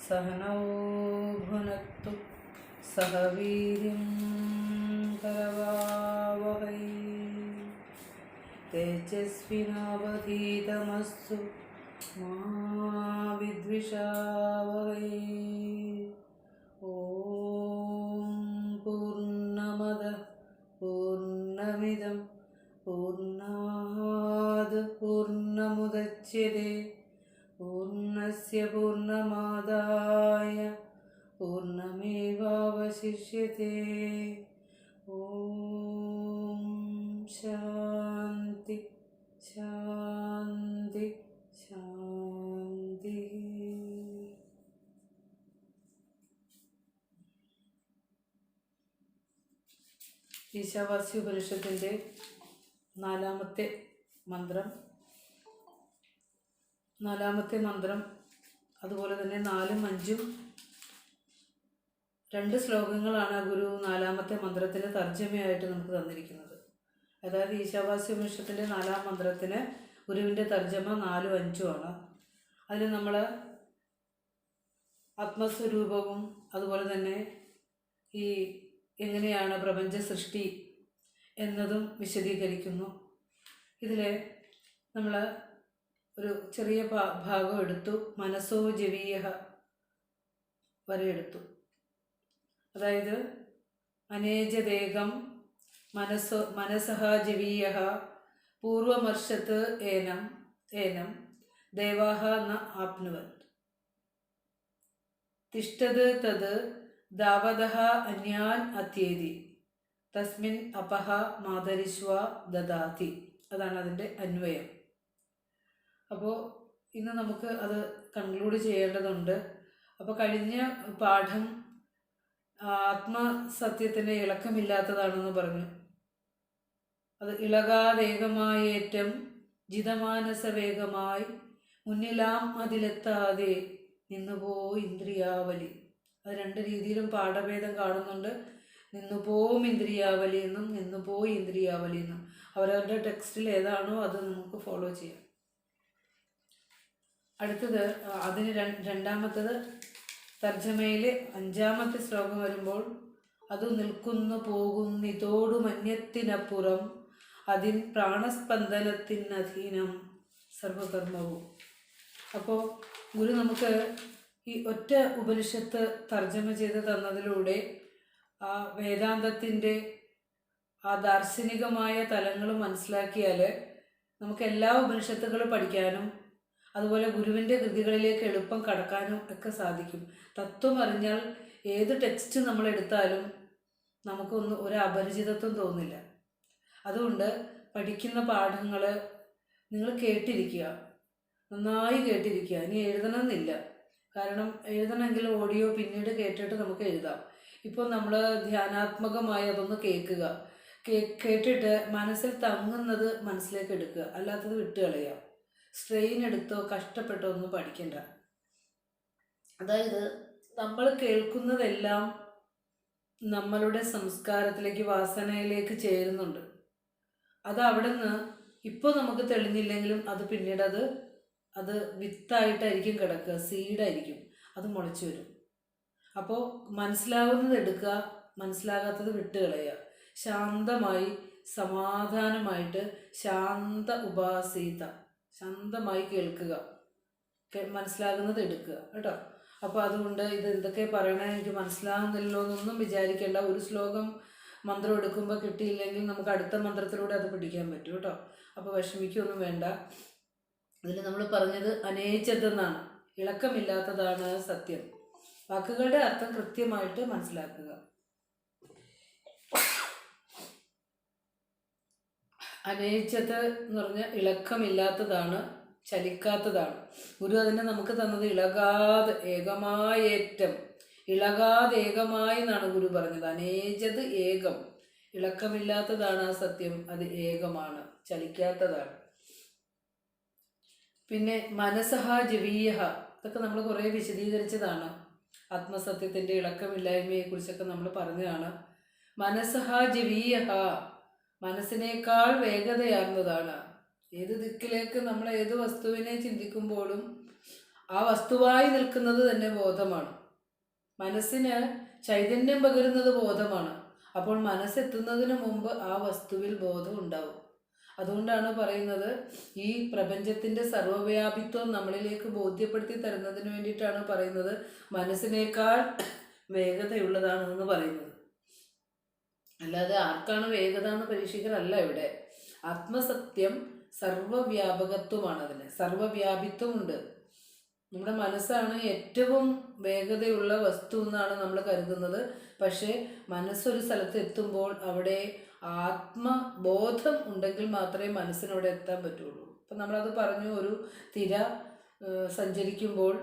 सहनौ भुनक्तु सह वीर्यं करवावहै तेजस्विनावधीतमस्तु मा विद्विषावहै। ॐ पूर्णमदः पूर्णमिदं पूर्णात् पूर्णमुदच्यते पूर्णस्य पूर्णमादाय पूर्णमेवावशिष्यते। ॐ शान्ति शान्ति शान्ति। ഈശാവാസ്യോപനിഷത്തിൻ്റെ 4ാമത്തെ മന്ത്രം അതുപോലെ തന്നെ 4ഉം 5ഉം 2 ശ്ലോകങ്ങളാണ് ഗുരു 4ാമത്തെ മന്ത്രത്തിന് തർജ്ജമയായിട്ട് നമുക്ക് തന്നിരിക്കുന്നത്. അതായത് ഈശാവാസ്യോപനിഷത്തിൻ്റെ 4ാം മന്ത്രത്തിന് ഗുരുവിൻ്റെ തർജ്ജമ 4ഉം 5ഉം ആണ്. അതിൽ നമ്മൾ ആത്മസ്വരൂപവും അതുപോലെ തന്നെ ഈ എങ്ങനെയാണ് പ്രപഞ്ച സൃഷ്ടി എന്നതും വിശദീകരിക്കുന്നു. ഇതിൽ നമ്മൾ ഒരു ചെറിയ ഭാഗം എടുത്തു, മനസ്സോ ജവീയ വരെ എടുത്തു. അതായത് അനേജദേകം മനസഃ ജവീയ പൂർവമർഷത്ത് ഏനം ദേവാഹ ന ആപ്നുവൻ തിഷ്ഠത് തത് ദാവദഃ അന്യാൻ അത്യേതി തസ്മിൻ അപഹ മാതരിശ്വ ദദാതി. അതാണ് അതിൻ്റെ അന്വയം. അപ്പോൾ ഇന്ന് നമുക്ക് അത് കൺക്ലൂഡ് ചെയ്യേണ്ടതുണ്ട്. അപ്പോൾ കഴിഞ്ഞ പാഠം ആത്മസത്യത്തിന് ഇളക്കമില്ലാത്തതാണെന്ന് പറഞ്ഞു. അത് ഇളകാതേകമായേറ്റം ജിതമാനസവേഗമായി മുന്നിലാം അതിലെത്താതെ നിന്നുപോയി ഇന്ദ്രിയാവലി. അത് 2 രീതിയിലും പാഠഭേദം കാണുന്നുണ്ട്. നിന്നുപോവും ഇന്ദ്രിയാവലി എന്നും നിന്നുപോയി ഇന്ദ്രിയാവലി എന്നും. അവരവരുടെ ടെക്സ്റ്റിൽ ഏതാണോ അത് നമുക്ക് ഫോളോ ചെയ്യാം. അടുത്തത് അതിന് 2ാമത്തത് തർജ്ജമയിൽ 5ാമത്തെ ശ്ലോകം വരുമ്പോൾ അത് നിൽക്കുന്നു പോകുന്നിതോടു മന്യത്തിനപ്പുറം അതിൻ പ്രാണസ്പന്ദനത്തിനധീനം സർവകർമ്മവും. അപ്പോൾ ഗുരു നമുക്ക് ഈ ഒറ്റ ഉപനിഷത്ത് തർജ്ജമ ചെയ്ത് തന്നതിലൂടെ ആ വേദാന്തത്തിൻ്റെ ആ ദാർശനികമായ തലങ്ങൾ മനസ്സിലാക്കിയാൽ നമുക്ക് എല്ലാ ഉപനിഷത്തുകളും പഠിക്കാനും അതുപോലെ ഗുരുവിൻ്റെ കൃതികളിലേക്ക് എളുപ്പം കടക്കാനും ഒക്കെ സാധിക്കും. തത്വം അറിഞ്ഞാൽ ഏത് ടെക്സ്റ്റ് നമ്മൾ എടുത്താലും നമുക്കൊന്നും ഒരു അപരിചിതത്വം തോന്നില്ല. അതുകൊണ്ട് പഠിക്കുന്ന പാഠങ്ങൾ നിങ്ങൾ കേട്ടിരിക്കുക, നന്നായി കേട്ടിരിക്കുക. ഇനി എഴുതണമെന്നില്ല, കാരണം എഴുതണമെങ്കിൽ ഓഡിയോ പിന്നീട് കേട്ടിട്ട് നമുക്ക് എഴുതാം. ഇപ്പോൾ നമ്മൾ ധ്യാനാത്മകമായി അതൊന്ന് കേൾക്കുക, കേട്ടിട്ട് മനസ്സിൽ തങ്ങുന്നത് മനസ്സിലേക്ക് എടുക്കുക, അല്ലാത്തത് വിട്ട് കളയുക. സ്ട്രെയിൻ എടുത്തോ കഷ്ടപ്പെട്ടോ ഒന്നും പഠിക്കണ്ട. അതായത് നമ്മൾ കേൾക്കുന്നതെല്ലാം നമ്മളുടെ സംസ്കാരത്തിലേക്ക് വാസനയിലേക്ക് ചേരുന്നുണ്ട്. അത് അവിടെ നിന്ന് ഇപ്പോൾ നമുക്ക് തെളിഞ്ഞില്ലെങ്കിലും അത് പിന്നീട് അത് വിത്തായിട്ടായിരിക്കും കിടക്കുക, സീഡായിരിക്കും, അത് മുളച്ചു വരും. അപ്പോൾ മനസ്സിലാവുന്നത് എടുക്കുക, മനസ്സിലാകാത്തത് വിട്ട് കളയുക. ശാന്തമായി സമാധാനമായിട്ട് ശാന്ത ഉപാസീത, ശാന്തമായി കേൾക്കുക, മനസ്സിലാകുന്നത് എടുക്കുക കേട്ടോ. അപ്പോൾ അതുകൊണ്ട് ഇത് എന്തൊക്കെ പറയണേ എനിക്ക് മനസ്സിലാകുന്നില്ലല്ലോ എന്നൊന്നും വിചാരിക്കേണ്ട. ഒരു ശ്ലോകം മന്ത്രം എടുക്കുമ്പോൾ കിട്ടിയില്ലെങ്കിൽ നമുക്ക് അടുത്ത മന്ത്രത്തിലൂടെ അത് പിടിക്കാൻ പറ്റും കേട്ടോ. അപ്പോൾ വിഷമിക്കൊന്നും വേണ്ട. ഇതിൽ നമ്മൾ പറഞ്ഞത് അനേചതെന്നാണ്, ഇളക്കമില്ലാത്തതാണ് സത്യം. വാക്കുകളുടെ അർത്ഥം കൃത്യമായിട്ട് മനസ്സിലാക്കുക. അനേചത് എന്ന് പറഞ്ഞാൽ ഇളക്കമില്ലാത്തതാണ്, ചലിക്കാത്തതാണ്. ഗുരു അതിനെ നമുക്ക് തന്നത് ഇളകാതെ ഏകമായേറ്റം, ഇളകാതെ ഏകമായി എന്നാണ് ഗുരു പറഞ്ഞത്. അനേചത് ഏകം, ഇളക്കമില്ലാത്തതാണ് ആ സത്യം, അത് ഏകമാണ്, ചലിക്കാത്തതാണ്. പിന്നെ മനസഹ ജവീയ, ഇതൊക്കെ നമ്മൾ കുറേ വിശദീകരിച്ചതാണ്. ആത്മസത്യത്തിൻ്റെ ഇളക്കമില്ലായ്മയെക്കുറിച്ചൊക്കെ നമ്മൾ പറഞ്ഞതാണ്. മനസഹ ജവീയ, മനസ്സിനേക്കാൾ വേഗതയാർന്നതാണ്. ഏത് ദിക്കിലേക്ക് നമ്മൾ ഏത് വസ്തുവിനെ ചിന്തിക്കുമ്പോഴും ആ വസ്തുവായി നിൽക്കുന്നത് തന്നെ ബോധമാണ്. മനസ്സിന് ചൈതന്യം പകരുന്നത് ബോധമാണ്. അപ്പോൾ മനസ്സെത്തുന്നതിന് മുമ്പ് ആ വസ്തുവിൽ ബോധം ഉണ്ടാവും. അതുകൊണ്ടാണ് പറയുന്നത്, ഈ പ്രപഞ്ചത്തിൻ്റെ സർവ്വവ്യാപിത്വം നമ്മളിലേക്ക് ബോധ്യപ്പെടുത്തി തരുന്നതിന് വേണ്ടിയിട്ടാണ് പറയുന്നത് മനസ്സിനേക്കാൾ വേഗതയുള്ളതാണെന്ന് പറയുന്നത്. അല്ലാതെ ആർക്കാണ് വേഗത എന്ന് പരീക്ഷിക്കലല്ല ഇവിടെ. ആത്മസത്യം സർവ്വവ്യാപകത്വമാണ്. അതിന് സർവ്വവ്യാപിത്വമുണ്ട്. നമ്മുടെ മനസ്സാണ് ഏറ്റവും വേഗതയുള്ള വസ്തു എന്നാണ് നമ്മൾ കരുതുന്നത്. പക്ഷേ മനസ്സൊരു സ്ഥലത്ത് എത്തുമ്പോൾ അവിടെ ആത്മബോധം ഉണ്ടെങ്കിൽ മാത്രമേ മനസ്സിനവിടെ എത്താൻ പറ്റുള്ളൂ. അപ്പം നമ്മളത് പറഞ്ഞു, ഒരു തിര സഞ്ചരിക്കുമ്പോൾ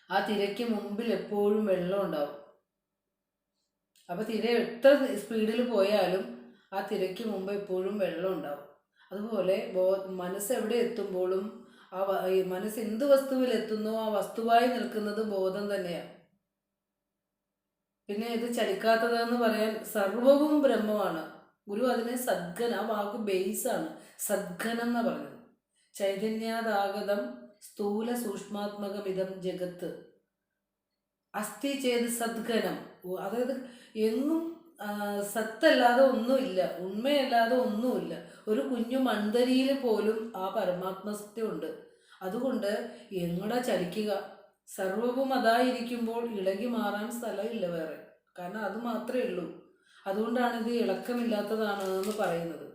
ആ തിരയ്ക്ക് മുമ്പിൽ എപ്പോഴും വെള്ളം ഉണ്ടാവും. അപ്പോൾ തിര എത്ര സ്പീഡിൽ പോയാലും ആ തിരയ്ക്ക് മുമ്പ് എപ്പോഴും വെള്ളം ഉണ്ടാവും. അതുപോലെ മനസ്സ് എവിടെ എത്തുമ്പോഴും ഈ മനസ്സ് എന്ത് വസ്തുവിൽ എത്തുന്നോ ആ വസ്തുവായി നിൽക്കുന്നത് ബോധം തന്നെയാണ്. പിന്നെ ഇത് ചലിക്കാത്തതെന്ന് പറയാൻ സർവവും ബ്രഹ്മമാണ്. ഗുരു അതിനെ സദ്ഗനം, ആ വാക്ക് ബേസാണ്, സദ്ഗനം എന്ന് പറഞ്ഞത്. ചൈതന്യാതാഗതം സ്ഥൂല സൂക്ഷ്മാത്മകമിതം ജഗത്ത് അസ്ഥി ചെയ്ത് സദ്ഗനം. അതായത് എങ്ങും സത്തല്ലാതെ ഒന്നുമില്ല, ഉണ്മയല്ലാതെ ഒന്നുമില്ല. ഒരു കുഞ്ഞു മൺതരിയിൽ പോലും ആ പരമാത്മസത്യമുണ്ട്. അതുകൊണ്ട് എങ്ങടാ ചലിക്കുക? സർവവും അതായിരിക്കുമ്പോൾ ഇളകി മാറാൻ സ്ഥലമില്ല വേറെ. കാരണം അത് മാത്രമേ ഉള്ളൂ. അതുകൊണ്ടാണ് ഇത് ഇളക്കമില്ലാത്തതാണ് എന്ന് പറയുന്നത്.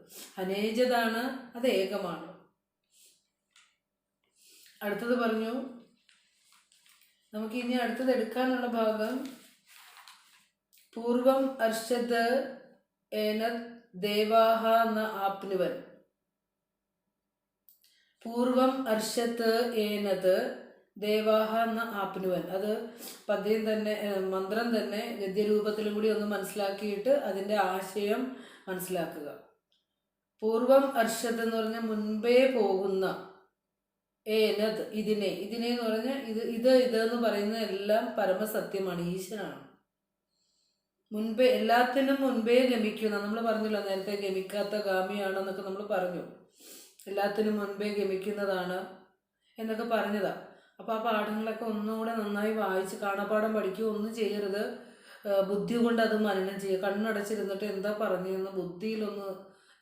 അനേജതാണ്, അത് ഏകമാണ്. അടുത്തത് പറഞ്ഞു, നമുക്കിനി അടുത്തത് എടുക്കാനുള്ള ഭാഗം പൂർവം അർഷത് ഏനത് ദേവാഹ ന ആപ്നുവൻ. പൂർവം അർഷത്ത് ഏനത് ദേവാഹ ന ആപ്നുവൻ. അത് പദ്യം തന്നെ, മന്ത്രം തന്നെ ഗദ്യരൂപത്തിലും കൂടി ഒന്ന് മനസ്സിലാക്കിയിട്ട് അതിൻ്റെ ആശയം മനസ്സിലാക്കുക. പൂർവം അർഷത്ത് എന്ന് പറഞ്ഞാൽ മുൻപേ പോകുന്ന, ഏനത് ഇതിനെ, ഇതിനെ എന്ന് പറഞ്ഞാൽ ഇതെന്ന് പറയുന്ന എല്ലാം പരമസത്യമാണ്, ഈശ്വരനാണ്. മുൻപേ എല്ലാത്തിനും മുൻപേ ഗമിക്കുന്ന, നമ്മൾ പറഞ്ഞല്ലോ നേരത്തെ, ഗമിക്കാത്ത ഗാമിയാണെന്നൊക്കെ നമ്മൾ പറഞ്ഞു. എല്ലാത്തിനും മുൻപേ ഗമിക്കുന്നതാണ് എന്നൊക്കെ പറഞ്ഞതാണ്. അപ്പോൾ ആ പാഠങ്ങളൊക്കെ ഒന്നുകൂടെ നന്നായി വായിച്ച് കാണാപ്പാഠം പഠിക്കുക. ഒന്നും ചെയ്യരുത്, ബുദ്ധി കൊണ്ട് അത് മനനം ചെയ്യുക. കണ്ണടച്ചിരുന്നിട്ട് എന്താ പറഞ്ഞതെന്ന് ബുദ്ധിയിലൊന്ന്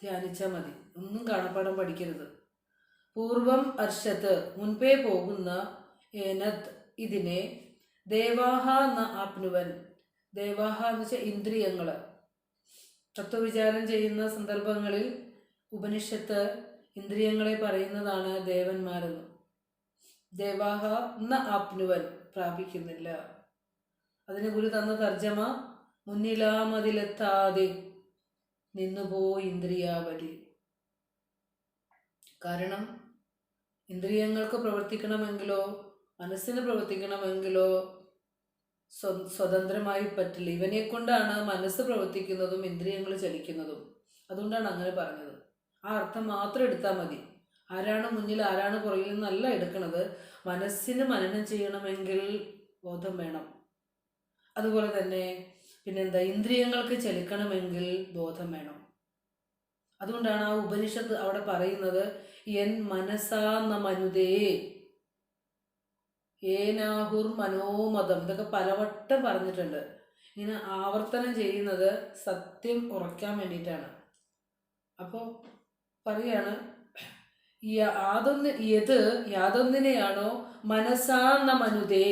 ധ്യാനിച്ചാൽ മതി. ഒന്നും കാണാപ്പാഠം പഠിക്കരുത്. പൂർവം അർഷത്ത് മുൻപേ പോകുന്ന, ഏനത് ഇതിനെ, ദേവാഹ ന ആപ്നുവൻ. ദേവാഹ എന്ന് വെച്ചാൽ ഇന്ദ്രിയങ്ങൾ. തത്വവിചാരം ചെയ്യുന്ന സന്ദർഭങ്ങളിൽ ഉപനിഷത്ത് ഇന്ദ്രിയങ്ങളെ പറയുന്നതാണ് ദേവന്മാരെന്ന്. ദേവാഹ ന ആപ്നുവൻ, പ്രാപിക്കുന്നില്ല. അതിന് ഗുരു തന്ന തർജ്ജമ മുന്നിലാമതിലെത്താതെ നിന്നുപോയി ഇന്ദ്രിയാവലി. കാരണം ഇന്ദ്രിയങ്ങൾക്ക് പ്രവർത്തിക്കണമെങ്കിലോ മനസ്സിന് പ്രവർത്തിക്കണമെങ്കിലോ സ്വതന്ത്രമായി പറ്റില്ല. ഇവനെ കൊണ്ടാണ് മനസ്സ് പ്രവർത്തിക്കുന്നതും ഇന്ദ്രിയങ്ങൾ ചലിക്കുന്നതും. അതുകൊണ്ടാണ് അങ്ങനെ പറഞ്ഞത്. ആ അർത്ഥം മാത്രം എടുത്താൽ മതി. ആരാണ് മുന്നിൽ ആരാണ് പുറകിൽ നിന്നല്ല എടുക്കണത്. മനസ്സിന് മനനം ചെയ്യണമെങ്കിൽ ബോധം വേണം. അതുപോലെ തന്നെ പിന്നെന്താ, ഇന്ദ്രിയങ്ങൾക്ക് ചലിക്കണമെങ്കിൽ ബോധം വേണം. അതുകൊണ്ടാണ് ആ ഉപനിഷത്ത് അവിടെ പറയുന്നത് എൻ മനസാന്ന മനുതേ ഏനാഹുർ മനോമതം. ഇതൊക്കെ പലവട്ടം പറഞ്ഞിട്ടുണ്ട്. ഇങ്ങനെ ആവർത്തനം ചെയ്യുന്നത് സത്യം ഉറയ്ക്കാൻ വേണ്ടിയിട്ടാണ്. അപ്പോൾ പറയാണ്, യാതൊന്നിനെയാണോ മനസാന്ന മനുതേ,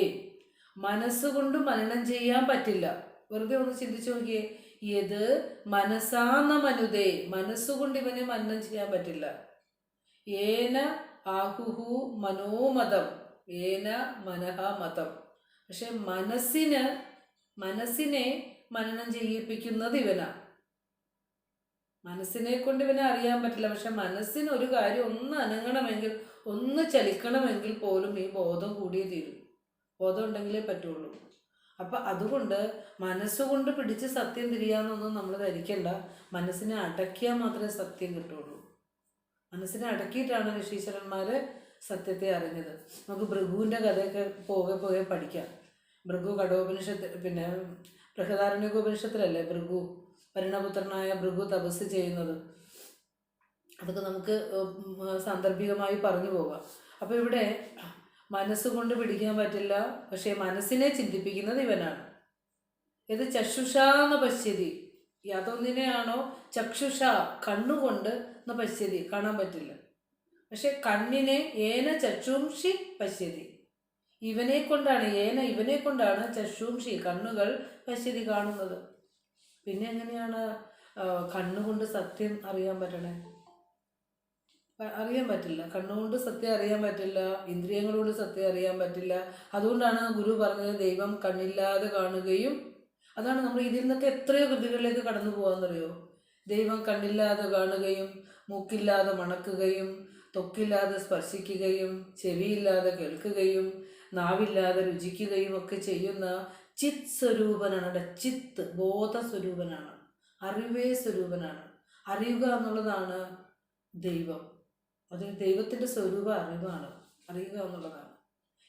മനസ്സുകൊണ്ട് മനനം ചെയ്യാൻ പറ്റില്ല. വെറുതെ ഒന്ന് ചിന്തിച്ചു നോക്കിയേ. ഏത് മനസാന്ന മനുതേ, മനസ്സുകൊണ്ട് ഇവന് മനനം ചെയ്യാൻ പറ്റില്ല. ഏന ആഹുഹു മനോമതം, ഏന മനഃ മതം. പക്ഷെ മനസ്സിനെ മനനം ചെയ്യിപ്പിക്കുന്നത് ഇവനാ. മനസ്സിനെ കൊണ്ട് ഇവനെ അറിയാൻ പറ്റില്ല. പക്ഷെ മനസ്സിന് ഒരു കാര്യം ഒന്ന് അനങ്ങണമെങ്കിൽ, ഒന്ന് ചലിക്കണമെങ്കിൽ പോലും ഈ ബോധം കൂടിയേ തീരും. ബോധം ഉണ്ടെങ്കിലേ പറ്റുള്ളൂ. അപ്പം അതുകൊണ്ട് മനസ്സുകൊണ്ട് പിടിച്ച് സത്യം തിരിയാന്നൊന്നും നമ്മൾ ധരിക്കണ്ട. മനസ്സിനെ അടക്കിയാൽ മാത്രമേ സത്യം കിട്ടുള്ളൂ. മനസ്സിനെ അടക്കിയിട്ടാണ് ഋഷീശ്വരന്മാർ സത്യത്തെ അറിഞ്ഞത്. നമുക്ക് ഭൃഗുവിൻ്റെ കഥയൊക്കെ പോകെ പഠിക്കാം. ഭൃഗു കഠോപനിഷത്ത്, പിന്നെ ബൃഹദാരണ്യകോപനിഷത്തിലല്ലേ ഭൃഗു, പരിണപുത്രനായ ഭൃഗു തപസ് ചെയ്യുന്നത്. അതൊക്കെ നമുക്ക് സാന്ദർഭികമായി പറഞ്ഞു പോകാം. അപ്പോൾ ഇവിടെ മനസ്സുകൊണ്ട് പിടിക്കാൻ പറ്റില്ല, പക്ഷേ മനസ്സിനെ ചിന്തിപ്പിക്കുന്നത് ഇവനാണ്. ഇത് ചക്ഷുഷാന്ന പശ്യതി, യാതൊന്നിനെയാണോ ചക്ഷുഷ കണ്ണുകൊണ്ട് എന്ന പശ്യതി കാണാൻ പറ്റില്ല, പക്ഷെ കണ്ണിനെ ഏന ചക്ഷുംഷി പശ്യതി, ഇവനെ കൊണ്ടാണ് ചക്ഷുംഷി കണ്ണുകൾ പശ്യതി കാണുന്നത്. പിന്നെ എങ്ങനെയാണ് കണ്ണുകൊണ്ട് സത്യം അറിയാൻ പറ്റണേ? അറിയാൻ പറ്റില്ല. കണ്ണുകൊണ്ട് സത്യം അറിയാൻ പറ്റില്ല, ഇന്ദ്രിയങ്ങളോട് സത്യം അറിയാൻ പറ്റില്ല. അതുകൊണ്ടാണ് ഗുരു പറഞ്ഞത് ദൈവം കണ്ണില്ലാതെ കാണുകയും. അതാണ് നമ്മൾ ഇതിൽ നിന്നൊക്കെ എത്രയോ കൃതികളിലേക്ക് കടന്നു പോകാമെന്നറിയോ. ദൈവം കണ്ണില്ലാതെ കാണുകയും, മൂക്കില്ലാതെ മണക്കുകയും, ത്വക്കില്ലാതെ സ്പർശിക്കുകയും, ചെവിയില്ലാതെ കേൾക്കുകയും, നാവില്ലാതെ രുചിക്കുകയും ഒക്കെ ചെയ്യുന്ന ചിത് സ്വരൂപനാണ്. ചിത്ത് ബോധസ്വരൂപനാണ്, അറിവേ സ്വരൂപനാണ്. അറിയുക എന്നുള്ളതാണ് ദൈവം. അത് ദൈവത്തിൻ്റെ സ്വരൂപം അറിവാണ്, അറിയുക എന്നുള്ളതാണ്.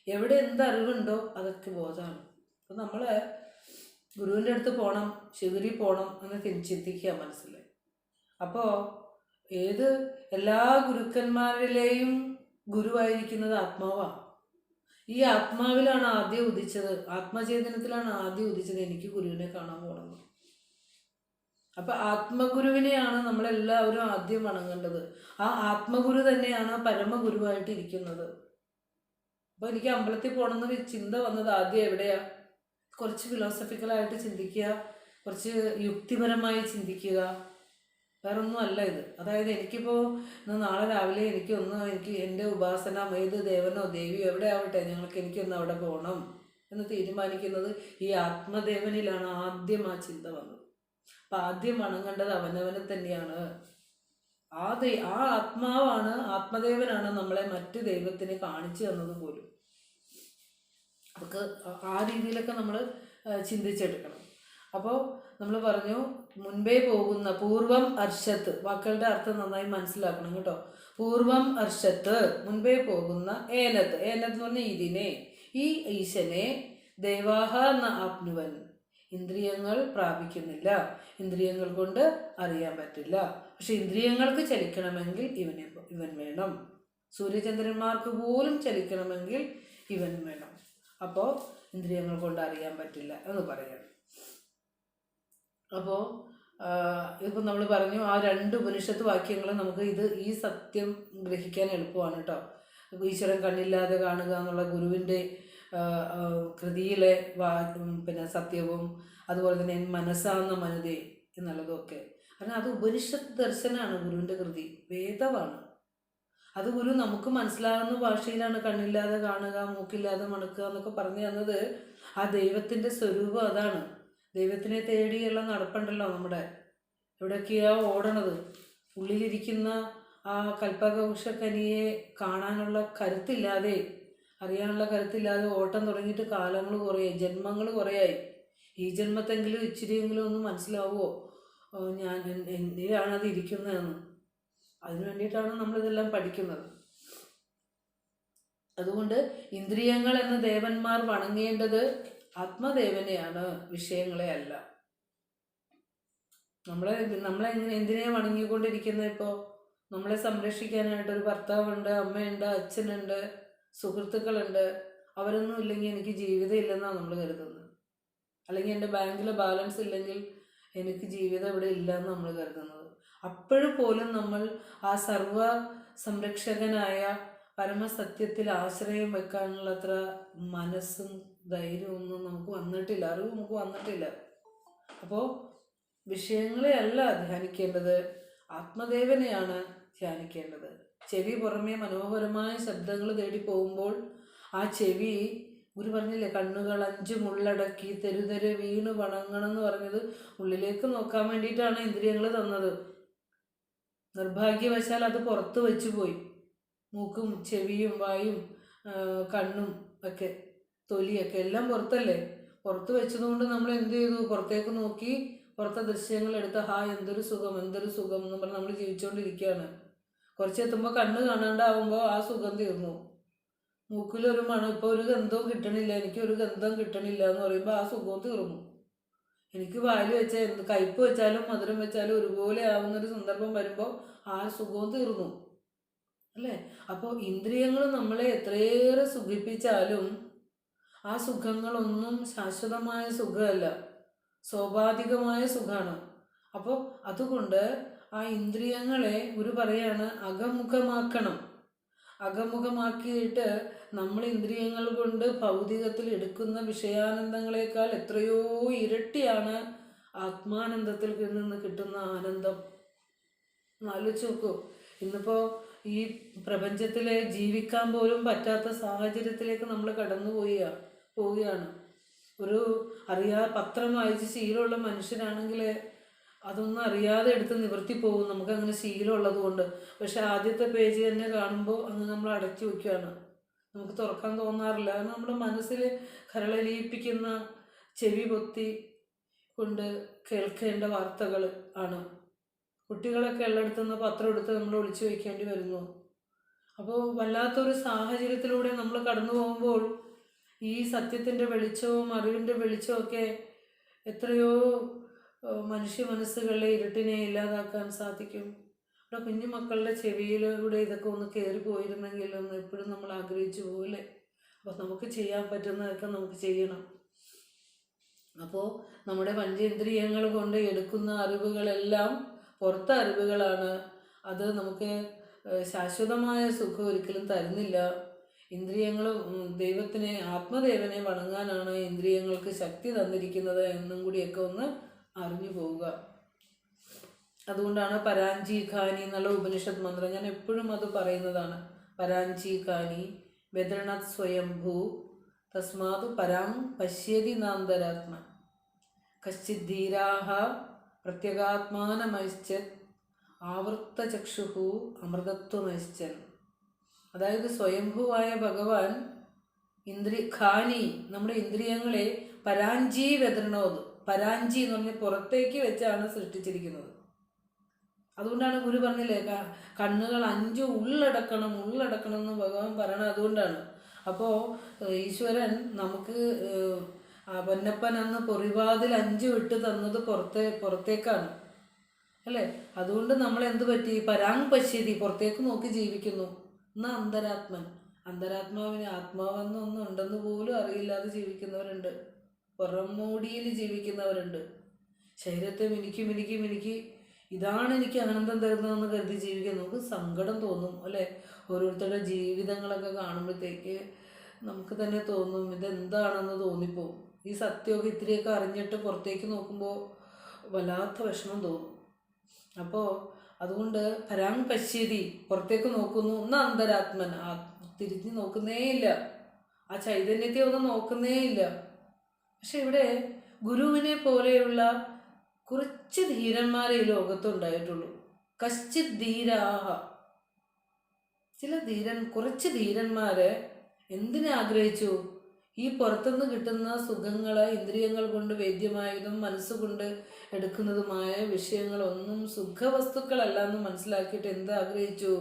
എവിടെ എന്തറിവുണ്ടോ അതൊക്കെ ബോധമാണ്. അപ്പം നമ്മൾ ഗുരുവിൻ്റെ അടുത്ത് പോകണം, ശിവരി പോകണം എന്ന് ചിന്തിക്കുക മനസ്സിൽ. അപ്പോൾ എല്ലാ ഗുരുക്കന്മാരിലെയും ഗുരുവായിരിക്കുന്നത് ആത്മാവാണ്. ഈ ആത്മാവിലാണ് ആദ്യം ഉദിച്ചത്, ആത്മചേതനത്തിലാണ് ആദ്യം ഉദിച്ചത് എനിക്ക് ഗുരുവിനെ കാണാൻ പോകണമെന്ന്. അപ്പം ആത്മഗുരുവിനെയാണ് നമ്മളെല്ലാവരും ആദ്യം വണങ്ങേണ്ടത്. ആ ആത്മഗുരു തന്നെയാണ് പരമഗുരുവായിട്ട് ഇരിക്കുന്നത്. അപ്പോൾ എനിക്ക് അമ്പലത്തിൽ പോകണമെന്ന് ചിന്ത വന്നത് ആദ്യം എവിടെയാ? കുറച്ച് ഫിലോസഫിക്കലായിട്ട് ചിന്തിക്കുക, കുറച്ച് യുക്തിപരമായി ചിന്തിക്കുക, വേറൊന്നും അല്ല ഇത്. അതായത് എനിക്കിപ്പോൾ നാളെ രാവിലെ എനിക്ക് എൻ്റെ ഉപാസന ഏത് ദേവനോ ദേവിയോ എവിടെ ആവട്ടെ, എനിക്കൊന്ന് അവിടെ പോകണം എന്ന് തീരുമാനിക്കുന്നത് ഈ ആത്മദേവനിലാണ് ആദ്യം ആ ചിന്ത വന്നത്. അപ്പം ആദ്യം വണങ്ങേണ്ടത് അവനവനെ തന്നെയാണ്. ആ ആത്മാവാണ്, ആത്മദേവനാണ് നമ്മളെ മറ്റ് ദൈവത്തിനെ കാണിച്ചു തന്നത് പോലും. നമുക്ക് ആ രീതിയിലൊക്കെ നമ്മൾ ചിന്തിച്ചെടുക്കണം. അപ്പോൾ നമ്മൾ പറഞ്ഞു മുൻപേ പോകുന്ന പൂർവം അർഷത്ത്, വാക്കുകളുടെ അർത്ഥം നന്നായി മനസ്സിലാക്കണം കേട്ടോ. പൂർവം അർഷത്ത് മുൻപേ പോകുന്ന, ഏനത്ത് എന്ന് പറഞ്ഞാൽ ഇതിനെ, ഈ ഈശനെ ദേവാഹ ന ആപ്നുവൻ, ഇന്ദ്രിയങ്ങൾ പ്രാപിക്കുന്നില്ല, ഇന്ദ്രിയങ്ങൾ കൊണ്ട് അറിയാൻ പറ്റില്ല. പക്ഷെ ഇന്ദ്രിയങ്ങൾക്ക് ചലിക്കണമെങ്കിൽ ഇവൻ വേണം. സൂര്യചന്ദ്രന്മാർക്ക് പോലും ചലിക്കണമെങ്കിൽ ഇവൻ വേണം. അപ്പോൾ ഇന്ദ്രിയങ്ങൾ കൊണ്ട് അറിയാൻ പറ്റില്ല എന്ന് പറയണം. അപ്പോൾ ഇപ്പം നമ്മൾ പറഞ്ഞു ആ 2 ഉപനിഷത്ത് വാക്യങ്ങൾ നമുക്ക് ഈ സത്യം ഗ്രഹിക്കാൻ എളുപ്പമാണ് കേട്ടോ. ഈശ്വരൻ കണ്ണില്ലാതെ കാണുക എന്നുള്ള ഗുരുവിൻ്റെ കൃതിയിലെ സത്യവും, അതുപോലെ തന്നെ മനസ്സാന്ന മനുതേ എന്നുള്ളതൊക്കെ. കാരണം അത് ഉപനിഷത്ത് ദർശനമാണ്, ഗുരുവിൻ്റെ കൃതി വേദമാണ്. അത് ഗുരു നമുക്ക് മനസ്സിലാകുന്ന ഭാഷയിലാണ് കണ്ണില്ലാതെ കാണുക, മൂക്കില്ലാതെ മണക്കുക എന്നൊക്കെ പറഞ്ഞു തന്നത്. ആ ദൈവത്തിൻ്റെ സ്വരൂപം അതാണ്. ദൈവത്തിനെ തേടിയുള്ള നടപ്പുണ്ടല്ലോ നമ്മുടെ, എവിടെയൊക്കെയാ ഓടണത്. ഉള്ളിലിരിക്കുന്ന ആ കൽപ്പകവൃക്ഷക്കനിയെ കാണാനുള്ള കരുത്തില്ലാതെ, അറിയാനുള്ള കരുത്തില്ലാതെ ഓട്ടം തുടങ്ങിയിട്ട് കാലങ്ങൾ കുറേ, ജന്മങ്ങൾ കുറേയായി. ഈ ജന്മത്തെങ്കിലും ഇച്ചിരിയെങ്കിലും ഒന്ന് മനസ്സിലാവുമോ ഞാൻ എന്തിനാണത് ഇരിക്കുന്നതെന്ന്. അതിനു വേണ്ടിയിട്ടാണ് നമ്മളിതെല്ലാം പഠിക്കുന്നത്. അതുകൊണ്ട് ഇന്ദ്രിയങ്ങൾ എന്ന ദേവന്മാർ വണങ്ങേണ്ടത് ആത്മദേവനെയാണ്, വിഷയങ്ങളെ അല്ല. നമ്മളെ എന്തിനെയാണ് വണങ്ങിക്കൊണ്ടിരിക്കുന്നത്? ഇപ്പോൾ നമ്മളെ സംരക്ഷിക്കാനായിട്ടൊരു ഭർത്താവുണ്ട്, അമ്മയുണ്ട്, അച്ഛനുണ്ട്, സുഹൃത്തുക്കളുണ്ട്. അവരൊന്നും ഇല്ലെങ്കിൽ എനിക്ക് ജീവിതം ഇല്ലെന്നാണ് നമ്മൾ കരുതുന്നത്. അല്ലെങ്കിൽ എൻ്റെ ബാങ്കിലെ ബാലൻസ് ഇല്ലെങ്കിൽ എനിക്ക് ജീവിതം ഇവിടെ ഇല്ലയെന്ന് നമ്മൾ കരുതുന്നത്. അപ്പോഴും പോലും നമ്മൾ ആ സർവ സംരക്ഷകനായ പരമസത്യത്തിൽ ആശ്രയം വെക്കാനുള്ള അത്ര മനസ്സും ധൈര്യമൊന്നും നമുക്ക് വന്നിട്ടില്ല, അറിവ് നമുക്ക് വന്നിട്ടില്ല. അപ്പോൾ വിഷയങ്ങളെ അല്ല ധ്യാനിക്കേണ്ടത്, ആത്മദേവനെയാണ് ധ്യാനിക്കേണ്ടത്. ചെവി പുറമേ മനോഹരമായ ശബ്ദങ്ങൾ തേടി പോകുമ്പോൾ ആ ചെവി, ഗുരു പറഞ്ഞില്ലേ കണ്ണുകൾ 5 മുള്ളടക്കി തെരുതെരെ വീണ് വണങ്ങണം എന്ന് പറഞ്ഞത് ഉള്ളിലേക്ക് നോക്കാൻ വേണ്ടിയിട്ടാണ് ഇന്ദ്രിയങ്ങൾ തന്നത്. നിർഭാഗ്യവശാൽ അത് പുറത്ത് വെച്ചു പോയി. മൂക്കും ചെവിയും വായും കണ്ണും ഒക്കെ തൊലിയൊക്കെ എല്ലാം പുറത്തല്ലേ. പുറത്ത് വെച്ചതുകൊണ്ട് നമ്മൾ എന്ത് ചെയ്തു? പുറത്തേക്ക് നോക്കി പുറത്തെ ദൃശ്യങ്ങൾ എടുത്ത് എന്തൊരു സുഖം എന്തൊരു സുഖം എന്ന് പറഞ്ഞ് നമ്മൾ ജീവിച്ചുകൊണ്ടിരിക്കുകയാണ്. കുറച്ചെത്തുമ്പോൾ കണ്ണ് കാണാണ്ടാവുമ്പോൾ ആ സുഖം തീർന്നു. മൂക്കിലൊരു മണം, ഇപ്പോൾ ഒരു ഗന്ധവും കിട്ടണില്ല, എനിക്കൊരു ഗന്ധം കിട്ടണില്ല എന്ന് പറയുമ്പോൾ ആ സുഖവും തീർന്നു. എനിക്ക് വായിൽ വെച്ചാൽ കയ്പ് വെച്ചാലും മധുരം വെച്ചാലും ഒരുപോലെ ആവുന്നൊരു സന്ദർഭം വരുമ്പോൾ ആ സുഖവും തീർന്നു. അല്ലേ? അപ്പോൾ ഇന്ദ്രിയങ്ങൾ നമ്മളെ എത്രയേറെ സുഖിപ്പിച്ചാലും ആ സുഖങ്ങളൊന്നും ശാശ്വതമായ സുഖമല്ല, സ്വാഭാവികമായ സുഖമാണ്. അപ്പോൾ അതുകൊണ്ട് ആ ഇന്ദ്രിയങ്ങളെ ഗുരു പറയാണ് അകമുഖമാക്കണം. അകമുഖമാക്കിയിട്ട് നമ്മൾ ഇന്ദ്രിയങ്ങൾ കൊണ്ട് ഭൗതികത്തിൽ എടുക്കുന്ന വിഷയാനന്ദങ്ങളെക്കാൾ എത്രയോ ഇരട്ടിയാണ് ആത്മാനന്ദത്തിൽ നിന്ന് കിട്ടുന്ന ആനന്ദം. ആലോചിച്ച് നോക്കൂ. ഇന്നിപ്പോൾ ഈ പ്രപഞ്ചത്തിലെ ജീവിക്കാൻ പോലും പറ്റാത്ത സാഹചര്യത്തിലേക്ക് നമ്മൾ കടന്നു പോവുകയാണ്. ഒരു പത്രം വായിച്ച് ശീലമുള്ള മനുഷ്യരാണെങ്കിൽ അതൊന്നും അറിയാതെ എടുത്ത് നിവർത്തി പോകും, നമുക്കങ്ങനെ ശീലമുള്ളത് കൊണ്ട്. പക്ഷെ ആദ്യത്തെ പേജ് തന്നെ കാണുമ്പോൾ അങ്ങ് നമ്മൾ അടച്ചു വയ്ക്കുകയാണ്, നമുക്ക് തുറക്കാൻ തോന്നാറില്ല. കാരണം നമ്മുടെ മനസ്സിൽ കരളലിയിപ്പിക്കുന്ന ചെവി പൊത്തി കൊണ്ട് കേൾക്കേണ്ട വാർത്തകൾ ആണ്. കുട്ടികളൊക്കെ ഉള്ളിടത്തുനിന്ന് പത്രം എടുത്ത് നമ്മൾ ഒളിച്ചു വയ്ക്കേണ്ടി വരുന്നു. അപ്പോൾ വല്ലാത്തൊരു സാഹചര്യത്തിലൂടെ നമ്മൾ കടന്നു പോകുമ്പോൾ ഈ സത്യത്തിൻ്റെ വെളിച്ചവും അറിവിൻ്റെ വെളിച്ചവും ഒക്കെ എത്രയോ മനുഷ്യ മനസ്സുകളിലെ ഇരുട്ടിനെ ഇല്ലാതാക്കാൻ സാധിക്കും. ഇവിടെ കുഞ്ഞു മക്കളുടെ ചെവിയിലൂടെ ഇതൊക്കെ ഒന്ന് കയറി പോയിരുന്നെങ്കിൽ എന്ന് എപ്പോഴും നമ്മൾ ആഗ്രഹിച്ചു പോകല്ലേ. അപ്പോൾ നമുക്ക് ചെയ്യാൻ പറ്റുന്നതൊക്കെ നമുക്ക് ചെയ്യണം. അപ്പോൾ നമ്മുടെ പഞ്ചേന്ദ്രിയങ്ങൾ കൊണ്ട് എടുക്കുന്ന അറിവുകളെല്ലാം പുറത്തെ അറിവുകളാണ്. അത് നമുക്ക് ശാശ്വതമായ സുഖം ഒരിക്കലും തരുന്നില്ല. ഇന്ദ്രിയങ്ങൾ ആത്മദേവനെ വണങ്ങാനാണ് ഇന്ദ്രിയങ്ങൾക്ക് ശക്തി തന്നിരിക്കുന്നത് എന്നും കൂടിയൊക്കെ ഒന്ന് അറിഞ്ഞു പോവുക. അതുകൊണ്ടാണ് പരാഞ്ചി ഖാനി എന്നുള്ള ഉപനിഷത്ത് മന്ത്രം ഞാൻ എപ്പോഴും അത് പറയുന്നതാണ്. പരാഞ്ചി ഖാനി ബദ്രനാഥ് സ്വയംഭൂ തസ്മാത് പരാം പശ്യതി നാന്തരാത്മ കശ്ചിത് ധീരാഹ പ്രത്യേകാത്മാനമൈശ്ചത് ആവൃത്തചക്ഷുഹു അമൃതത്വമൈശ്ചൻ. അതായത് സ്വയംഭൂവായ ഭഗവാൻ ഖാനി നമ്മുടെ ഇന്ദ്രിയങ്ങളെ പരാഞ്ചി വെദ്രണോത്, പരാഞ്ചി എന്ന് പറഞ്ഞാൽ പുറത്തേക്ക് വെച്ചാണ് സൃഷ്ടിച്ചിരിക്കുന്നത്. അതുകൊണ്ടാണ് ഗുരു പറഞ്ഞില്ലേ കണ്ണുകൾ 5 ഉള്ളടക്കണം എന്ന് ഭഗവാൻ പറയണത് അതുകൊണ്ടാണ്. അപ്പോൾ ഈശ്വരൻ നമുക്ക് പൊന്നപ്പൻ അന്ന് പൊറിവാതിൽ 5 വിട്ട് തന്നത് പുറത്തേക്കാണ് അല്ലേ. അതുകൊണ്ട് നമ്മൾ എന്ത് പറ്റി, പരാങ് പശ്യതി പുറത്തേക്ക് നോക്കി ജീവിക്കുന്നു. എന്നാൽ അന്തരാത്മാവിന് ആത്മാവെന്ന് ഒന്നും ഉണ്ടെന്ന് പോലും അറിയില്ലാതെ ജീവിക്കുന്നവരുണ്ട്, പുറമോടിയിൽ ജീവിക്കുന്നവരുണ്ട്. ശരീരത്തെ മിനുക്കി ഇതാണ് എനിക്ക് ആനന്ദം തരുന്നതെന്ന് കരുതി ജീവിക്കാൻ നമുക്ക് സങ്കടം തോന്നും അല്ലേ. ഓരോരുത്തരുടെ ജീവിതങ്ങളൊക്കെ കാണുമ്പോഴത്തേക്ക് നമുക്ക് തന്നെ തോന്നും ഇതെന്താണെന്ന് തോന്നിപ്പോവും. ഈ സത്യമൊക്കെ ഇത്തിരിയൊക്കെ അറിഞ്ഞിട്ട് പുറത്തേക്ക് നോക്കുമ്പോൾ വല്ലാത്ത വിഷമം തോന്നും. അപ്പോൾ അതുകൊണ്ട് പരാങ് പശ്യതി പുറത്തേക്ക് നോക്കുന്നു, ഒന്ന് അന്തരാത്മൻ തിരിഞ്ഞ് നോക്കുന്നേ ഇല്ല, ആ ചൈതന്യത്തെ ഒന്നും നോക്കുന്നേ ഇല്ല. പക്ഷെ ഇവിടെ ഗുരുവിനെ പോലെയുള്ള കുറച്ച് ധീരന്മാരെ ഈ ലോകത്തുണ്ടായിട്ടുള്ളൂ. കശ്ചിത് ധീരാഹ, കുറച്ച് ധീരന്മാരെ എന്തിനെ ആഗ്രഹിച്ചു? ഈ പുറത്തുനിന്ന് കിട്ടുന്ന സുഖങ്ങൾ ഇന്ദ്രിയങ്ങൾ കൊണ്ട് വേദ്യമായതും മനസ്സുകൊണ്ട് എടുക്കുന്നതുമായ വിഷയങ്ങളൊന്നും സുഖവസ്തുക്കളല്ല എന്ന് മനസ്സിലാക്കിയിട്ട് എന്താഗ്രഹിച്ചു?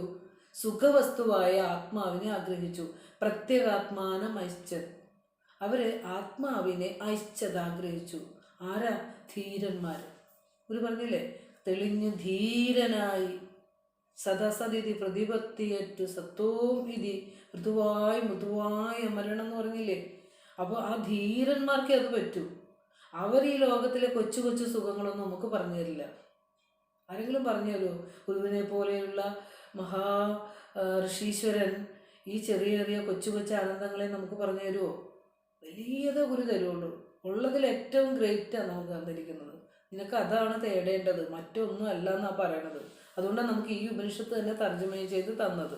സുഖവസ്തുവായ ആത്മാവിനെ ആഗ്രഹിച്ചു. പ്രത്യേകാത്മാനം ഐശ്ചത്, അവര് ആത്മാവിനെ ഐശ്ചത് ആഗ്രഹിച്ചു. ആരാ? ധീരന്മാർ. ഒരു പറഞ്ഞില്ലേ തെളിഞ്ഞു ധീരനായി സദസതിഥി പ്രതിപത്തിയേറ്റു സത്വവും ഇതി മൃദുവായി അമരണം എന്ന് പറഞ്ഞില്ലേ. അപ്പോൾ ആ ധീരന്മാർക്ക് അത് പറ്റൂ. അവർ ഈ ലോകത്തിലെ കൊച്ചു സുഖങ്ങളൊന്നും നമുക്ക് പറഞ്ഞു തരില്ല. ആരെങ്കിലും പറഞ്ഞു തരുമോ? ഗുരുവിനെ പോലെയുള്ള മഹാ ഋഷീശ്വരൻ ഈ ചെറിയ കൊച്ചു ആനന്ദങ്ങളെ നമുക്ക് പറഞ്ഞു തരുമോ? വലിയത് ഗുരു തരുള്ളൂ. ഉള്ളതിൽ ഏറ്റവും ഗ്രേറ്റാണ് നമുക്ക് തന്നിരിക്കുന്നത്. നിനക്ക് അതാണ് തേടേണ്ടത്, മറ്റൊന്നും അല്ല എന്നാണ് പറയണത്. അതുകൊണ്ടാണ് നമുക്ക് ഈ ഉപനിഷത്ത് തന്നെ തർജ്ജമ ചെയ്ത് തന്നത്.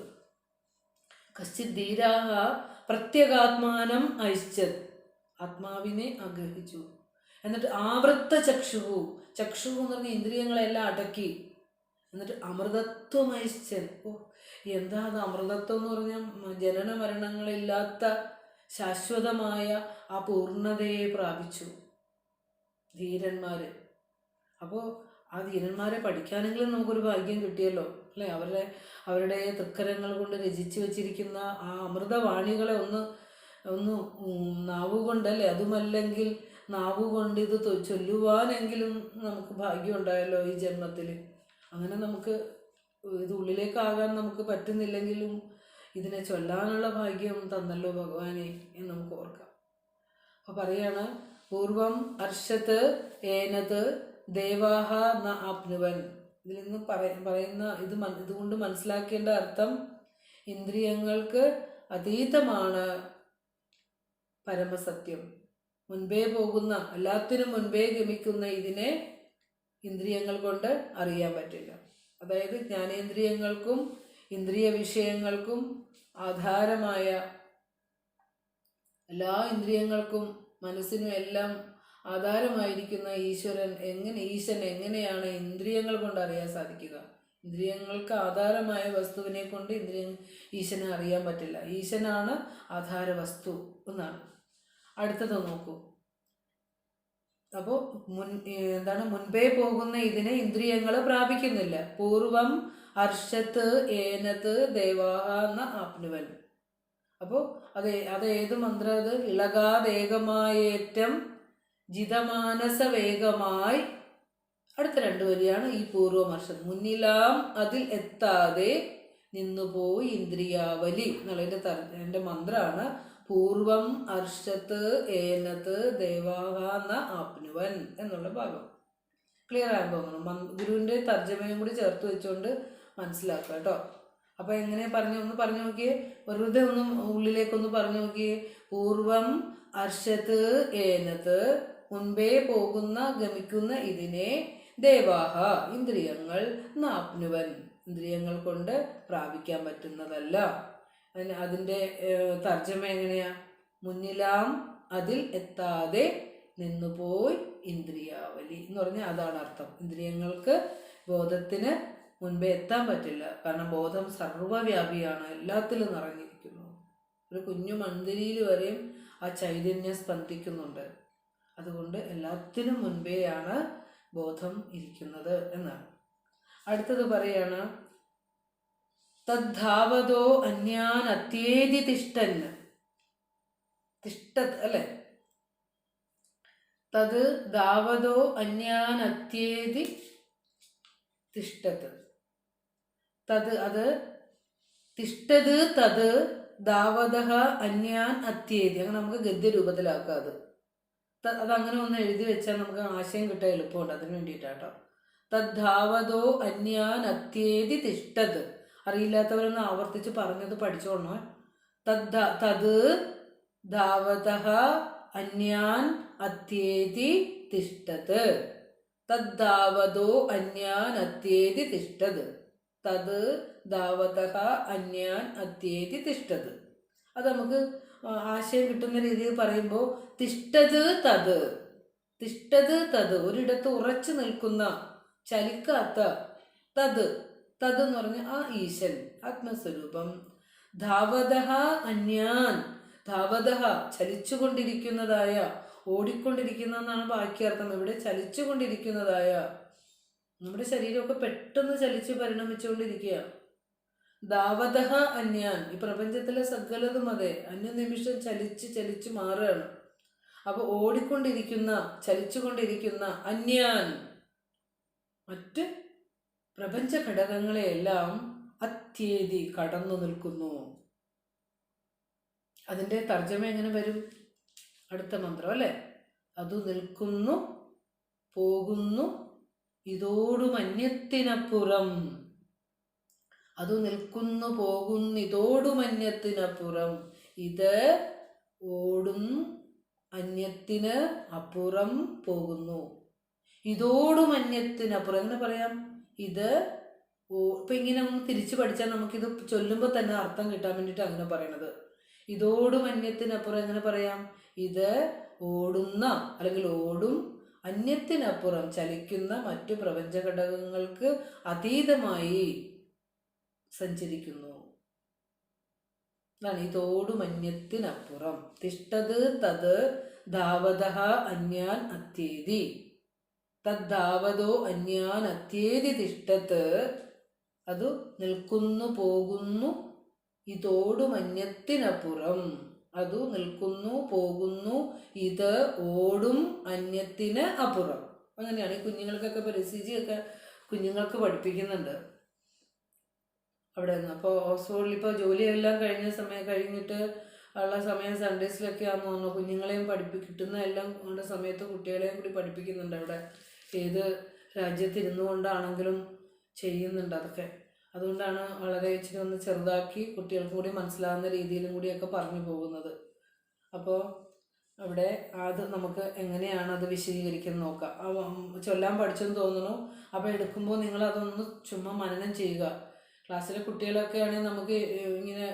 കശ്ചിത് ധീരാഹ പ്രത്യേകാത്മാനം ഐശ്ചത്, ആത്മാവിനെ ആഗ്രഹിച്ചു. എന്നിട്ട് ആവൃത്ത ചക്ഷുഹു എന്ന് പറഞ്ഞ ഇന്ദ്രിയങ്ങളെല്ലാം അടക്കി. എന്നിട്ട് അമൃതത്വം ഐശ്ചൻ. എന്താ അത് അമൃതത്വം എന്ന് പറഞ്ഞാൽ? ജനന മരണങ്ങളില്ലാത്ത ശാശ്വതമായ ആ പൂർണ്ണതയെ പ്രാപിച്ചു ധീരന്മാര്. അപ്പോൾ ആ ധീരന്മാരെ പഠിക്കാനെങ്കിലും നമുക്കൊരു ഭാഗ്യം കിട്ടിയല്ലോ അല്ലേ. അവരുടെ തൃക്കരങ്ങൾ കൊണ്ട് രചിച്ചു വച്ചിരിക്കുന്ന ആ അമൃതവാണികളെ ഒന്ന് നാവുകൊണ്ടല്ലേ, അതുമല്ലെങ്കിൽ നാവുകൊണ്ട് ഇത് ചൊല്ലുവാനെങ്കിലും നമുക്ക് ഭാഗ്യം ഉണ്ടായല്ലോ ഈ ജന്മത്തിൽ. അങ്ങനെ നമുക്ക് ഇത് ഉള്ളിലേക്കാകാൻ നമുക്ക് പറ്റുന്നില്ലെങ്കിലും ഇതിനെ ചൊല്ലാനുള്ള ഭാഗ്യം തന്നല്ലോ ഭഗവാനെ എന്ന് നമുക്ക് ഓർക്കാം. അപ്പോൾ പറയാണ്, പൂർവം അർഷത്ത് ഏനത് ദേവാഹ ന ആപ്നുവൻ. ഇതിൽ നിന്ന് പറയുന്ന ഇതുകൊണ്ട് മനസ്സിലാക്കേണ്ട അർത്ഥം, ഇന്ദ്രിയങ്ങൾക്ക് അതീതമാണ് പരമസത്യം. മുൻപേ പോകുന്ന, എല്ലാത്തിനും മുൻപേ ഗമിക്കുന്ന ഇതിനെ ഇന്ദ്രിയങ്ങൾ കൊണ്ട് അറിയാൻ പറ്റില്ല. അതായത് ജ്ഞാനേന്ദ്രിയങ്ങൾക്കും ഇന്ദ്രിയ വിഷയങ്ങൾക്കും ആധാരമായ, എല്ലാ ഇന്ദ്രിയങ്ങൾക്കും മനസ്സിനും എല്ലാം ആധാരമായിരിക്കുന്ന ഈശ്വരൻ ഈശൻ എങ്ങനെയാണ് ഇന്ദ്രിയങ്ങൾ കൊണ്ട് അറിയാൻ സാധിക്കുക? ഇന്ദ്രിയങ്ങൾക്ക് ആധാരമായ വസ്തുവിനെ കൊണ്ട് ഈശനെ അറിയാൻ പറ്റില്ല. ഈശനാണ് ആധാര വസ്തു എന്നാണ്. അടുത്തത് നോക്കൂ. അപ്പോൾ മുൻപേ പോകുന്ന ഇതിനെ ഇന്ദ്രിയങ്ങൾ പ്രാപിക്കുന്നില്ല. പൂർവം അർഷത്ത് ഏനത്ത് ദേവാഹ ന ആപ്നുവൻ. അപ്പോൾ അത് ഏത് മന്ത്രം? അത് ഇളകാതേകമായേറ്റം ജിതമാനസ വേഗമായി. അടുത്ത 2 വരിയാണ് ഈ പൂർവമർഷം. മുന്നിലാം അതിൽ എത്താതെ നിന്നുപോയി ഇന്ദ്രിയാവലി എന്നുള്ളതിൻ്റെ എൻ്റെ മന്ത്രമാണ് പൂർവം അർഷത്ത് ഏനത്ത് ദേവാഹ ന ആപ്നുവൻ എന്നുള്ള ഭാഗം. ക്ലിയർ ആകാൻ തോന്നുന്നു. ഗുരുവിൻ്റെ തർജ്ജമയും കൂടി ചേർത്ത് വെച്ചുകൊണ്ട് മനസ്സിലാക്കുക കേട്ടോ. അപ്പോൾ എങ്ങനെ ഒന്ന് പറഞ്ഞു നോക്കിയേ, വെറുതെ ഉള്ളിലേക്കൊന്ന് പറഞ്ഞു നോക്കിയേ. പൂർവം അർഷത്ത് ഏനത്ത്, മുൻപേ പോകുന്ന ഗമിക്കുന്ന ഇതിനെ, ദേവാഹ ഇന്ദ്രിയങ്ങൾ, നാപ്നുവൻ ഇന്ദ്രിയങ്ങൾ കൊണ്ട് പ്രാപിക്കാൻ പറ്റുന്നതല്ല. അതിൻ്റെ തർജ്ജമ എങ്ങനെയാ? മുന്നിലാം അതിൽ എത്താതെ നിന്നുപോയി ഇന്ദ്രിയാവലി എന്ന് പറഞ്ഞാൽ അതാണ് അർത്ഥം. ഇന്ദ്രിയങ്ങൾക്ക് ബോധത്തിന് മുൻപേ എത്താൻ പറ്റില്ല. കാരണം ബോധം സർവ്വവ്യാപിയാണ്, എല്ലാത്തിലും നിറഞ്ഞിരിക്കുന്നു. ഒരു കുഞ്ഞു മന്ദിരിയിൽ വരെയും ആ ചൈതന്യം സ്പന്ദിക്കുന്നുണ്ട്. അതുകൊണ്ട് എല്ലാത്തിനും മുൻപേയാണ് ബോധം ഇരിക്കുന്നത് എന്നാണ്. അടുത്തത് പറയാണ്, തദ്ധാവതോ അന്യാൻ അത്യേതി തിഷ്ടൻ. അല്ലേ? തത് ധാവതോ അന്യാൻ അത്യേതി തിഷ്ടത്. അത് തിഷ്ടത് തത് ധാവതഃ അന്യാൻ അത്യേതി. അങ്ങനെ നമുക്ക് ഗദ്യരൂപത്തിലാക്കാം. അതങ്ങനെ ഒന്ന് എഴുതി വെച്ചാൽ നമുക്ക് ആശയം കിട്ടാൻ എളുപ്പമുണ്ട്. അതിന് വേണ്ടിയിട്ടാട്ടോ. തദ്ധാവതോ അന്യാൻ അത്യേതി തിഷ്ടത്. അറിയില്ലാത്തവരൊന്ന് ആവർത്തിച്ച് പറഞ്ഞത് പഠിച്ചോണോ. തത് ധാവതഃ അന്യാൻ അത്യേതി തിഷ്ടത്. തദ്ധാവതോ അന്യാൻ അത്യേതി തിഷ്ടത്. തത് ധാവതഃ അന്യാൻ അത്യേതി തിഷ്ടത്. അത് നമുക്ക് ആശയം കിട്ടുന്ന രീതിയിൽ പറയുമ്പോൾ, തിഷ്ടത് തത് ഒരിടത്ത് ഉറച്ചു നിൽക്കുന്ന, ചലിക്കാത്ത, തത് എന്ന് പറഞ്ഞ ആ ഈശൻ ആത്മസ്വരൂപം. ധാവതഃ അന്യാൻ, ധാവതഃ ചലിച്ചുകൊണ്ടിരിക്കുന്നതായ, ഓടിക്കൊണ്ടിരിക്കുന്നതെന്നാണ് വാക്യാർത്ഥം. ഇവിടെ ചലിച്ചുകൊണ്ടിരിക്കുന്നതായ, നമ്മുടെ ശരീരമൊക്കെ പെട്ടെന്ന് ചലിച്ച് പരിണമിച്ചുകൊണ്ടിരിക്കുക. ധാവതഃ അന്യാൻ, ഈ പ്രപഞ്ചത്തിലെ സകലതും അതെ, അന്യനിമിഷം ചലിച്ച് മാറുകയാണ്. അപ്പോൾ ഓടിക്കൊണ്ടിരിക്കുന്ന, ചലിച്ചുകൊണ്ടിരിക്കുന്ന അന്യാൻ, മറ്റ് പ്രപഞ്ച ഘടകങ്ങളെയെല്ലാം അത്യേതി കടന്നു നിൽക്കുന്നു. അതിൻ്റെ തർജ്ജമ എങ്ങനെ വരും? അടുത്ത മന്ത്രം അല്ലേ? അതു നിൽക്കുന്നു, പോകുന്നു, ഇതോടും അന്യത്തിനപ്പുറം. അതു നിൽക്കുന്നു, പോകുന്നു, ഇതോടും അന്യത്തിനപ്പുറം. ഇത് ഓടും, അന്യത്തിന് അപ്പുറം പോകുന്നു. ഇതോടും അന്യത്തിനപ്പുറം എങ്ങനെ പറയാം? ഇത് ഇപ്പം ഇങ്ങനെ ഒന്ന് തിരിച്ചു പഠിച്ചാൽ നമുക്കിത് ചൊല്ലുമ്പോൾ തന്നെ അർത്ഥം കിട്ടാൻ വേണ്ടിയിട്ട് അങ്ങനെ പറയണത്. ഇതോടും അന്യത്തിനപ്പുറം എങ്ങനെ പറയാം? ഇത് ഓടുന്ന, അല്ലെങ്കിൽ ഓടും, അന്യത്തിനപ്പുറം ചലിക്കുന്ന മറ്റു പ്രപഞ്ച ഘടകങ്ങൾക്ക് അതീതമായി സഞ്ചരിക്കുന്നു. അതാണ് ഇതോടും അന്യത്തിനപ്പുറം. തിഷ്ടത് തത് ധാവതഃ അന്യാൻ അത്യേതി. തദ്ധാവതോ അന്യാൻ അത്യേതി തിഷ്ടത്. അത് നിൽക്കുന്നു, പോകുന്നു, ഇതോടും അന്യത്തിനപ്പുറം. അതു നിൽക്കുന്നു, പോകുന്നു, ഇത് ഓടും, അന്യത്തിന് അപ്പുറം. അങ്ങനെയാണ് ഈ കുഞ്ഞുങ്ങൾക്കൊക്കെ പരിസ്ഥിതിയൊക്കെ കുഞ്ഞുങ്ങൾക്ക് പഠിപ്പിക്കുന്നുണ്ട്. അവിടെ നിന്ന്. അപ്പോൾ ഓക്സ്ഫോർഡിൽ ഇപ്പോൾ ജോലിയെല്ലാം കഴിഞ്ഞിട്ട് ഉള്ള സമയം സൺഡേസിലൊക്കെ ആണെന്ന് തോന്നുന്നു കുഞ്ഞുങ്ങളെയും കിട്ടുന്ന എല്ലാം കൊണ്ട് സമയത്ത് കുട്ടികളെയും കൂടി പഠിപ്പിക്കുന്നുണ്ട് അവിടെ. ഏത് രാജ്യത്തിരുന്നു കൊണ്ടാണെങ്കിലും ചെയ്യുന്നുണ്ട് അതൊക്കെ. അതുകൊണ്ടാണ് വളരെ ഇച്ചിരി ഒന്ന് ചെറുതാക്കി കുട്ടികൾക്ക് കൂടി മനസ്സിലാകുന്ന രീതിയിലും കൂടിയൊക്കെ പറഞ്ഞു പോകുന്നത്. അപ്പോൾ അവിടെ അത് നമുക്ക് എങ്ങനെയാണ് അത് വിശദീകരിക്കുന്നത് നോക്കാം. ചൊല്ലാൻ പഠിച്ചെന്ന് തോന്നുന്നു. അപ്പോൾ എടുക്കുമ്പോൾ നിങ്ങളതൊന്ന് ചുമ്മാ മനനം ചെയ്യുക. ക്ലാസ്സിലെ കുട്ടികളൊക്കെ ആണെങ്കിൽ നമുക്ക് ഇങ്ങനെ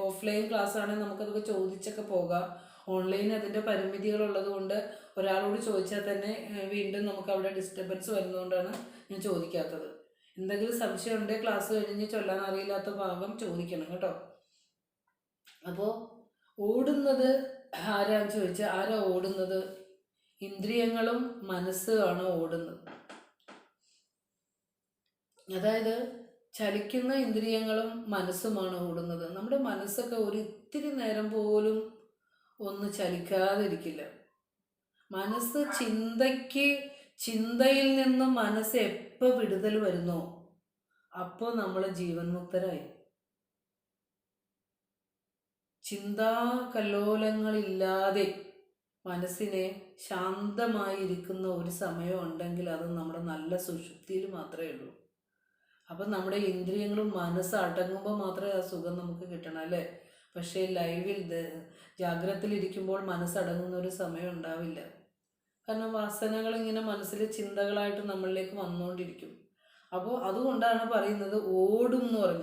ഓഫ്ലൈൻ ക്ലാസ് ആണെങ്കിൽ നമുക്കതൊക്കെ ചോദിച്ചൊക്കെ പോകാം. ഓൺലൈൻ അതിൻ്റെ പരിമിതികളുള്ളത് കൊണ്ട് ഒരാളോട് ചോദിച്ചാൽ തന്നെ വീണ്ടും നമുക്ക് അവിടെ ഡിസ്റ്റർബൻസ് വരുന്നതുകൊണ്ടാണ് ഞാൻ ചോദിക്കാത്തത്. എന്തെങ്കിലും സംശയം ഉണ്ടെങ്കിൽ ക്ലാസ് കഴിഞ്ഞ് ചൊല്ലാൻ അറിയില്ലാത്ത ഭാഗം ചോദിക്കണം കേട്ടോ. അപ്പോൾ ഓടുന്നത് ആരാന്ന് ചോദിച്ചാൽ ആരാ ഓടുന്നത്? ഇന്ദ്രിയങ്ങളും മനസ്സുമാണ് ഓടുന്നത്. അതായത് ചലിക്കുന്ന ഇന്ദ്രിയങ്ങളും മനസ്സുമാണ് ഓടുന്നത്. നമ്മുടെ മനസ്സൊക്കെ ഒരിത്തിരി നേരം പോലും ഒന്ന് ചലിക്കാതിരിക്കില്ല. മനസ്സ് ചിന്തയിൽ നിന്നും മനസ്സ് എപ്പോൾ വിടുതൽ വരുന്നോ അപ്പോൾ നമ്മൾ ജീവൻ മുക്തരായി. ചിന്താകല്ലോലങ്ങളില്ലാതെ മനസ്സിനെ ശാന്തമായിരിക്കുന്ന ഒരു സമയം ഉണ്ടെങ്കിൽ അത് നമ്മുടെ നല്ല സുഷുപ്തിയിൽ മാത്രമേ ഉള്ളൂ. അപ്പം നമ്മുടെ ഇന്ദ്രിയങ്ങളും മനസ്സ് അടങ്ങുമ്പോൾ മാത്രമേ ആ സുഖം നമുക്ക് കിട്ടണം അല്ലേ. പക്ഷേ ലൈവിൽ ജാഗ്രതയിലിരിക്കുമ്പോൾ മനസ്സടങ്ങുന്ന ഒരു സമയം ഉണ്ടാവില്ല. കാരണം വാസനകൾ ഇങ്ങനെ മനസ്സിൽ ചിന്തകളായിട്ട് നമ്മളിലേക്ക് വന്നുകൊണ്ടിരിക്കും. അപ്പോൾ അതുകൊണ്ടാണ് പറയുന്നത് ഓടും എന്ന് പറഞ്ഞ്.